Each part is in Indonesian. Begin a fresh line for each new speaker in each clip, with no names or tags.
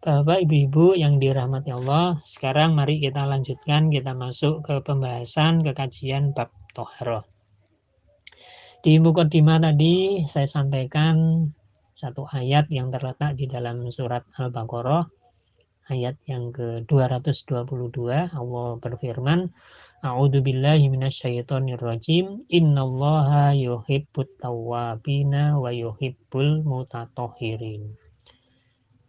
Bapak Ibu-Ibu yang dirahmati Allah, sekarang mari kita lanjutkan, kita masuk ke pembahasan kekajian bab Toharoh. Di mukadimah tadi saya sampaikan satu ayat yang terletak di dalam surat Al-Baqarah, ayat yang ke-222. Allah berfirman, A'udzubillahi minasyaitonirrajim, Innallaha yuhibbut tawwabina wa yuhibbul mutatahhirin.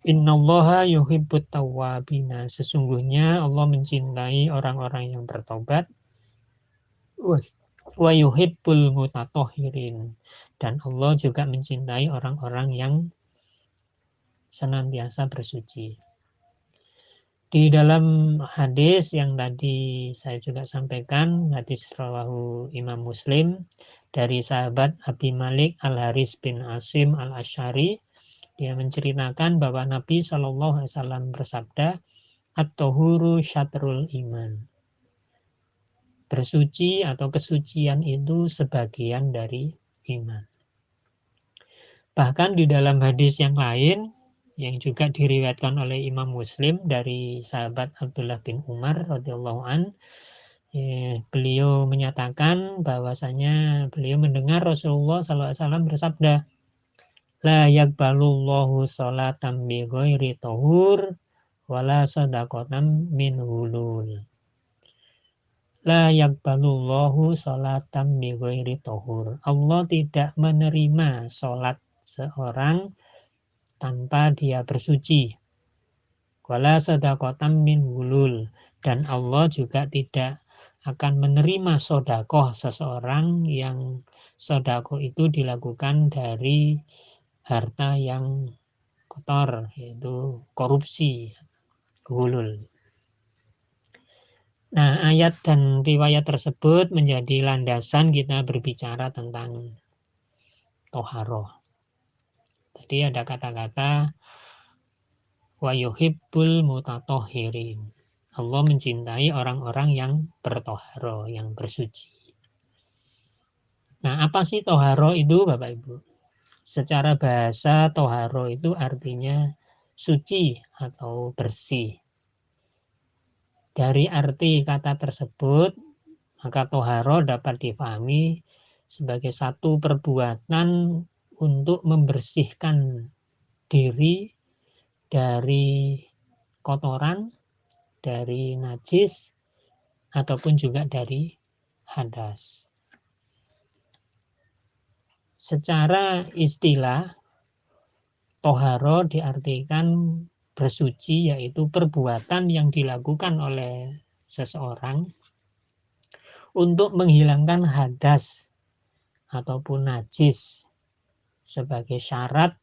Innallaha yuhibbut tawwabina, sesungguhnya Allah mencintai orang-orang yang bertobat, wa yuhibbul mutatahhirin, dan Allah juga mencintai orang-orang yang senantiasa bersuci. Di dalam hadis yang tadi saya juga sampaikan, hadis rawahu Imam Muslim dari sahabat Abi Malik Al-Haris bin Asim Al-Asy'ari, dia menceritakan bahwa Nabi SAW bersabda, At-tahuru syatrul iman. Bersuci atau kesucian itu sebagian dari iman. Bahkan di dalam hadis yang lain, yang juga diriwayatkan oleh Imam Muslim dari sahabat Abdullah bin Umar radhiyallahu an, beliau menyatakan bahwasanya beliau mendengar Rasulullah SAW bersabda, La yakbalullahu sholatan bi ghairi tahur wala sadaqatan min hulul. La yakbalullahu sholatan bi ghairi tahur. Allah tidak menerima sholat seorang tanpa dia bersuci. Wala sadaqatan min hulul, dan Allah juga tidak akan menerima sodakoh seseorang yang sodakoh itu dilakukan dari harta yang kotor, yaitu korupsi, hulul. Nah, ayat dan riwayat tersebut menjadi landasan kita berbicara tentang toharoh. Tadi ada kata-kata wa yuhibbul mutatahhirin. Allah mencintai orang-orang yang bertoharoh, yang bersuci. Nah, apa sih toharoh itu, Bapak Ibu? Secara bahasa, toharoh itu artinya suci atau bersih. Dari arti kata tersebut, maka toharoh dapat dipahami sebagai satu perbuatan untuk membersihkan diri dari kotoran, dari najis, ataupun juga dari hadas. Secara istilah, toharoh diartikan bersuci, yaitu perbuatan yang dilakukan oleh seseorang untuk menghilangkan hadas ataupun najis sebagai syarat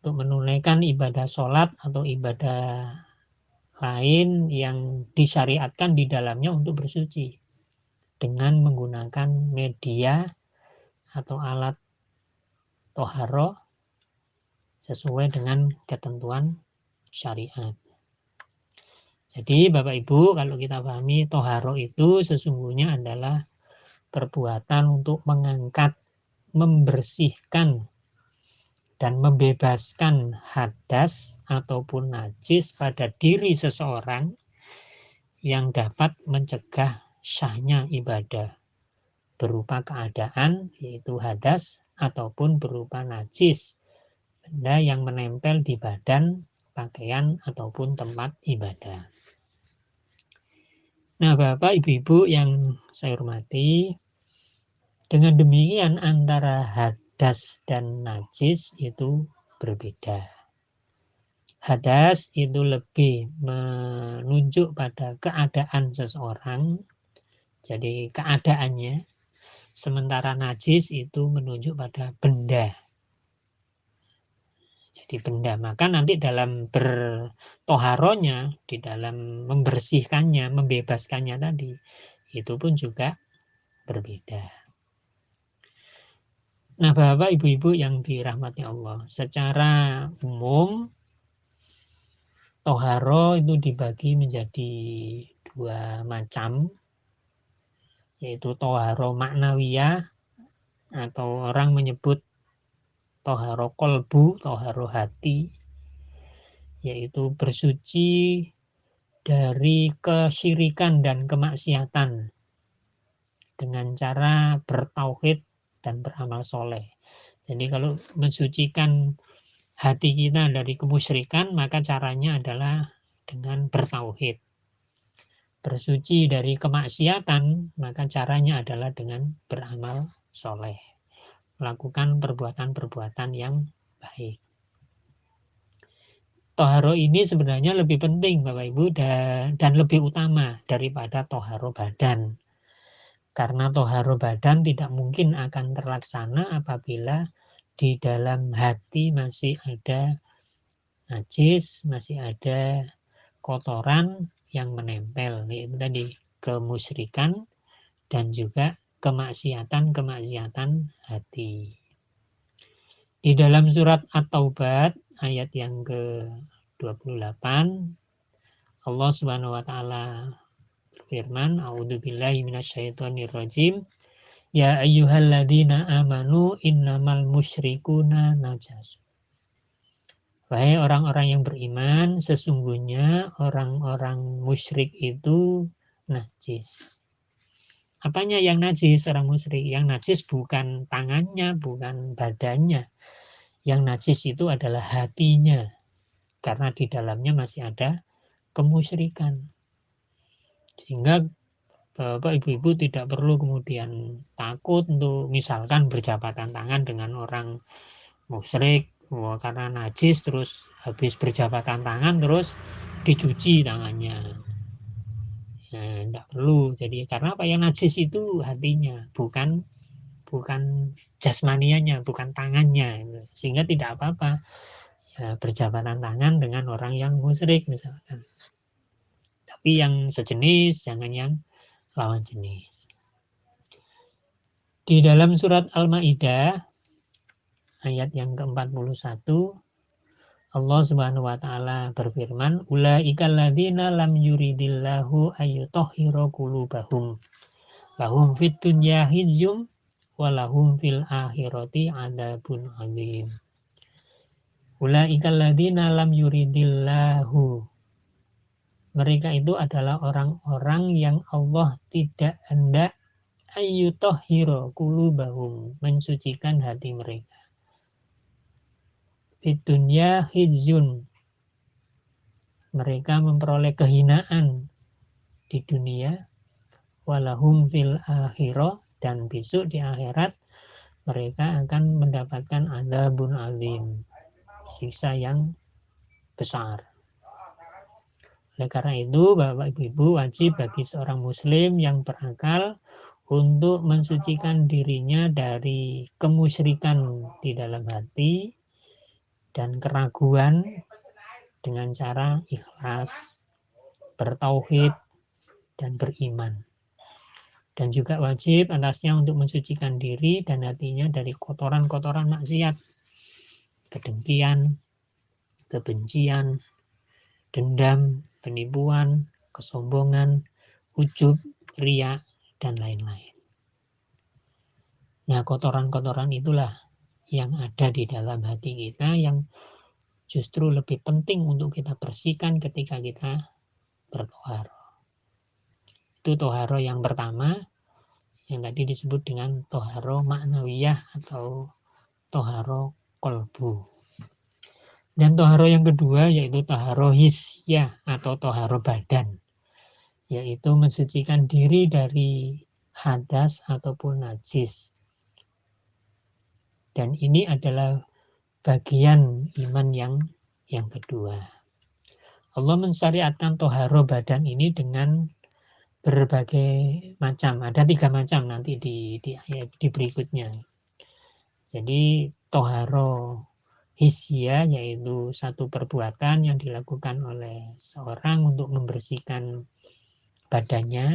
untuk menunaikan ibadah sholat atau ibadah lain yang disyariatkan di dalamnya untuk bersuci dengan menggunakan media atau alat toharoh sesuai dengan ketentuan syariat. Jadi Bapak Ibu, kalau kita pahami toharoh itu sesungguhnya adalah perbuatan untuk mengangkat, membersihkan, dan membebaskan hadas ataupun najis pada diri seseorang yang dapat mencegah syahnya ibadah berupa keadaan, yaitu hadas, ataupun berupa najis, benda yang menempel di badan, pakaian, ataupun tempat ibadah. Nah, Bapak Ibu-Ibu yang saya hormati, dengan demikian antara hadas dan najis itu berbeda. Hadas itu lebih menunjuk pada keadaan seseorang, jadi keadaannya, sementara najis itu menunjuk pada benda. Jadi benda, maka nanti dalam bertoharonya, di dalam membersihkannya, membebaskannya tadi, itu pun juga berbeda. Nah, Bapak Ibu-Ibu yang dirahmati Allah, secara umum toharoh itu dibagi menjadi dua macam, yaitu toharoh maknawiyah atau orang menyebut toharoh kolbu, toharoh hati, yaitu bersuci dari kesyirikan dan kemaksiatan dengan cara bertauhid dan beramal soleh. Jadi kalau mensucikan hati kita dari kemusyrikan, maka caranya adalah dengan bertauhid. Bersuci dari kemaksiatan, maka caranya adalah dengan beramal soleh. Melakukan perbuatan-perbuatan yang baik. Toharo ini sebenarnya lebih penting Bapak Ibu dan lebih utama daripada toharo badan. Karena toharo badan tidak mungkin akan terlaksana apabila di dalam hati masih ada najis, masih ada kotoran yang menempel. Itu tadi kemusyrikan dan juga kemaksiatan-kemaksiatan hati. Di dalam surat At-Taubat ayat yang ke-28 Allah Subhanahu wa taala berfirman, A'udzubillahi minasyaitonirrajim. Ya ayyuhalladzina amanu innamal musyrikuna najas. Wahai orang-orang yang beriman, sesungguhnya orang-orang musyrik itu najis. Apanya yang najis orang musyrik? Yang najis bukan tangannya, bukan badannya. Yang najis itu adalah hatinya. Karena di dalamnya masih ada kemusyrikan. Sehingga Bapak Ibu-ibu tidak perlu kemudian takut untuk misalkan berjabatan tangan dengan orang musyrik karena najis, terus habis berjabatan tangan terus dicuci tangannya. Tidak perlu. Jadi karena apa, yang najis itu hatinya, bukan jasmanianya, bukan tangannya. Sehingga tidak apa-apa ya, berjabatan tangan dengan orang yang musyrik misalkan. Tapi yang sejenis, jangan yang lawan jenis. Di dalam surat Al-Maidah ayat yang ke-41 Allah Subhanahu wa taala berfirman, ulaikal ladzina lam yuridillahu ayyutahhira qulubahum lahum fid dunya khizyum wa lahum fil akhirati adzabun adzim. Ulaikal ladzina lam yuridillahu, mereka itu adalah orang-orang yang Allah tidak hendak ayyutahhira qulubahum, mensucikan hati mereka. Fid dunya khizyun, mereka memperoleh kehinaan di dunia, walahum fil akhirah, dan besok di akhirat mereka akan mendapatkan adzabun azim, siksa yang besar. Oleh karena itu Bapak Ibu wajib bagi seorang muslim yang berakal untuk mensucikan dirinya dari kemusyrikan di dalam hati dan keraguan dengan cara ikhlas, bertauhid, dan beriman. Dan juga wajib atasnya untuk mensucikan diri dan hatinya dari kotoran-kotoran maksiat, kedengkian, kebencian, dendam, penipuan, kesombongan, ujub, riya, dan lain-lain. Nah, kotoran-kotoran itulah yang ada di dalam hati kita yang justru lebih penting untuk kita bersihkan ketika kita bertoharo. Itu toharo yang pertama, yang tadi disebut dengan toharo ma'nawiyah atau toharo kolbu. Dan toharo yang kedua yaitu toharo hisyah atau toharo badan, yaitu mensucikan diri dari hadas ataupun najis. Dan ini adalah bagian iman yang kedua. Allah mensyariatkan toharo badan ini dengan berbagai macam. Ada 3 macam nanti di ayat di berikutnya. Jadi toharo hisya yaitu satu perbuatan yang dilakukan oleh seorang untuk membersihkan badannya,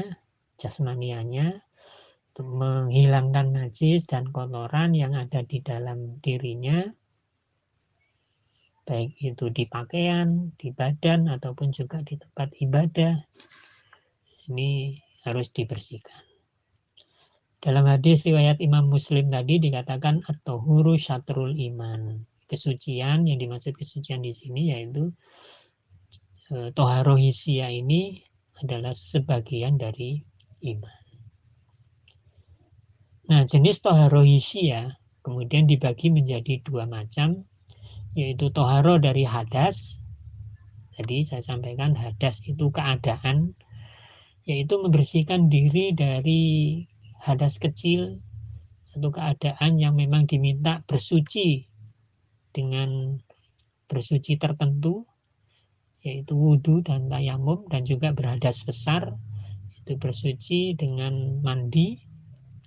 jasmanianya, untuk menghilangkan najis dan kotoran yang ada di dalam dirinya, baik itu di pakaian, di badan, ataupun juga di tempat ibadah. Ini harus dibersihkan. Dalam hadis riwayat Imam Muslim tadi dikatakan at-tahuru syatrul iman. kesucian. Yang dimaksud kesucian di sini yaitu toharoh hisia ini adalah sebagian dari iman. Nah, jenis toharoh hisia kemudian dibagi menjadi dua macam, yaitu toharoh dari hadas. Tadi saya sampaikan hadas itu keadaan, yaitu membersihkan diri dari hadas kecil, satu keadaan yang memang diminta bersuci dengan bersuci tertentu, yaitu wudhu dan tayamum, dan juga berhadas besar, itu bersuci dengan mandi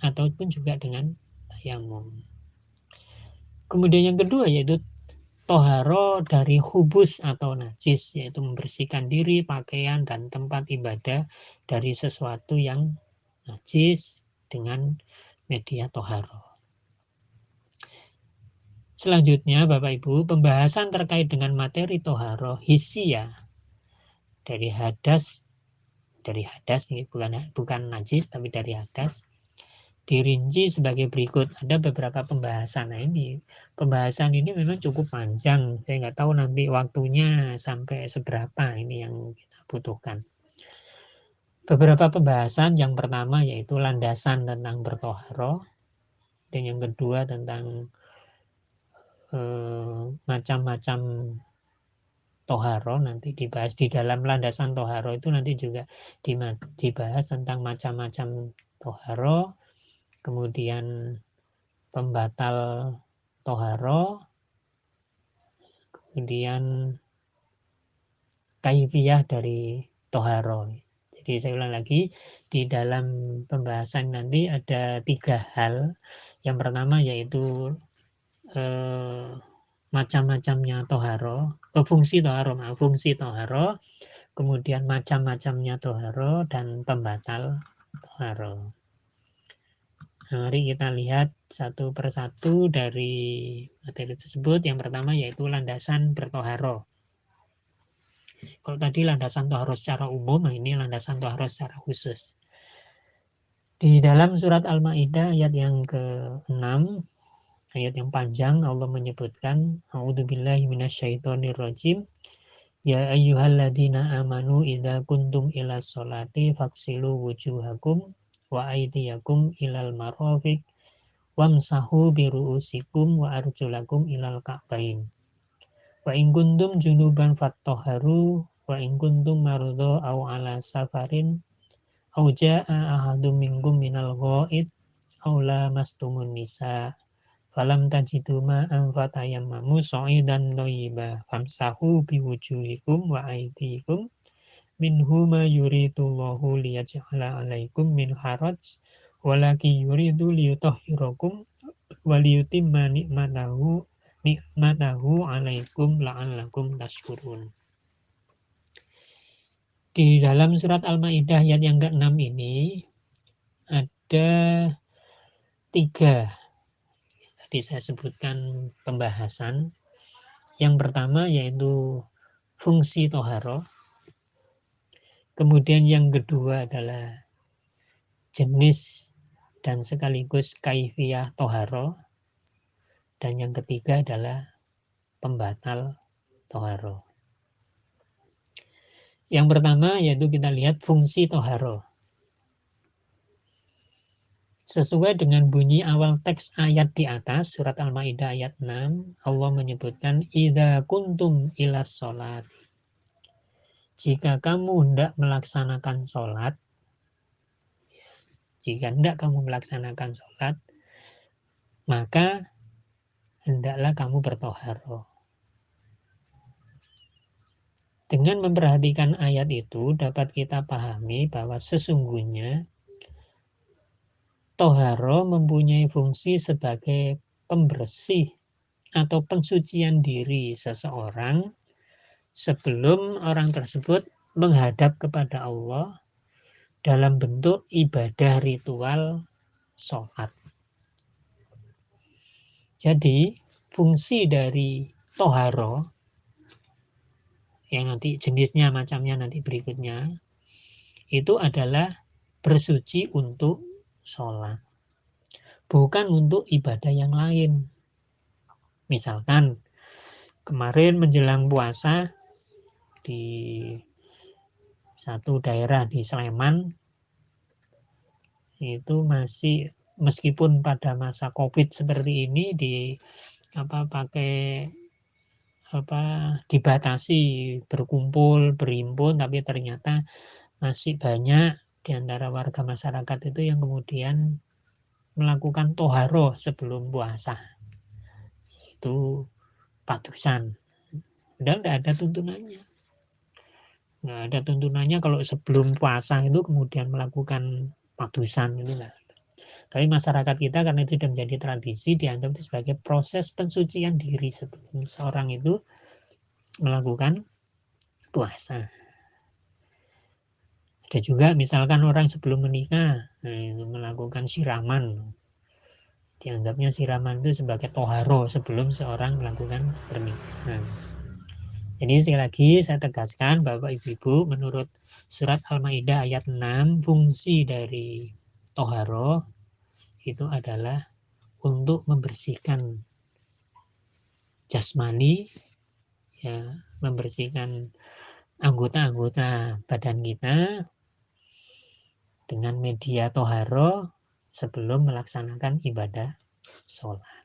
ataupun juga dengan tayamum. Kemudian yang kedua yaitu toharo dari hubus atau najis, yaitu membersihkan diri, pakaian, dan tempat ibadah dari sesuatu yang najis dengan media toharo. Selanjutnya Bapak Ibu, pembahasan terkait dengan materi toharo hisia dari hadas ini bukan najis tapi dari hadas, dirinci sebagai berikut. Ada beberapa pembahasan. Nah, ini pembahasan ini memang cukup panjang. Saya nggak tahu nanti waktunya sampai seberapa ini yang kita butuhkan. Beberapa pembahasan. Yang pertama yaitu landasan tentang bertoharo, dan yang kedua tentang macam-macam toharo. Nanti dibahas di dalam landasan toharo itu, nanti juga dibahas tentang macam-macam toharo. Kemudian pembatal toharo, kemudian kaifiyah dari toharo. Jadi saya ulang lagi, di dalam pembahasan nanti ada 3 hal. Yang pertama yaitu macam-macamnya toharo, fungsi toharo, kemudian macam-macamnya toharo, dan pembatal toharo. Nah, mari kita lihat satu persatu dari materi tersebut. Yang pertama yaitu landasan bertoharo. Kalau tadi landasan toharo secara umum, nah ini landasan toharo secara khusus. Di dalam surat Al-Maidah ayat yang ke-6, ayat yang panjang, Allah menyebutkan, A'udzubillahi minasyaitonirrajim, ya ayyuhalladzina amanu idza kuntum ilas sholati faghsilu wujuhakum wa aydiyakum ilal marafiq wamsahu biru'usikum wa arjulakum ilal ka'bain wa in kuntum junuban fattahharu wa in kuntum marudha aw ala safarin aw jaa ahadum minkum minal ghaid aw lamastumun nisa falam tajidu ma'an fatayammamu sha'idan thayyiban famsahu biwujuhikum wa aydikum minhu ma yuridullahu liyaj'ala 'alaikum min haraj walaki yuridu liyutahhirakum wa liyutimma ni'matahu 'alaikum la'allakum tashkurun. Di dalam surat Al-Maidah ayat yang ke-6 ini ada 3 tadi saya sebutkan pembahasan. Yang pertama yaitu fungsi toharo. Kemudian yang kedua adalah jenis dan sekaligus kaifiyah toharo. Dan yang ketiga adalah pembatal toharo. Yang pertama yaitu kita lihat fungsi toharo. Sesuai dengan bunyi awal teks ayat di atas, surat Al-Maidah ayat 6, Allah menyebutkan, idza kuntum ilas sholat. Jika kamu hendak melaksanakan sholat, maka hendaklah kamu bertoharo. Dengan memperhatikan ayat itu, dapat kita pahami bahwa sesungguhnya toharo mempunyai fungsi sebagai pembersih atau pensucian diri seseorang sebelum orang tersebut menghadap kepada Allah dalam bentuk ibadah ritual sholat. Jadi fungsi dari toharo yang nanti jenisnya macamnya nanti berikutnya itu adalah bersuci untuk sholat, bukan untuk ibadah yang lain. Misalkan Kemarin menjelang puasa di satu daerah di Sleman itu masih, meskipun pada masa Covid seperti ini pakai dibatasi berkumpul, berhimpun, tapi ternyata masih banyak di antara warga masyarakat itu yang kemudian melakukan toharo sebelum puasa. Itu padusan. Padahal tidak ada tuntunannya. Nggak ada tuntunannya kalau sebelum puasa itu kemudian melakukan padusan itu enggak. Tapi masyarakat kita karena itu sudah menjadi tradisi, dianggap itu sebagai proses pensucian diri sebelum seorang itu melakukan puasa. Ada juga misalkan orang sebelum menikah melakukan siraman. Dianggapnya siraman itu sebagai toharo sebelum seorang melakukan pernikahan. Jadi sekali lagi saya tegaskan Bapak Ibu, menurut surat Al-Maidah ayat 6, fungsi dari toharo itu adalah untuk membersihkan jasmani, ya, membersihkan anggota-anggota badan kita dengan media toharo sebelum melaksanakan ibadah sholat.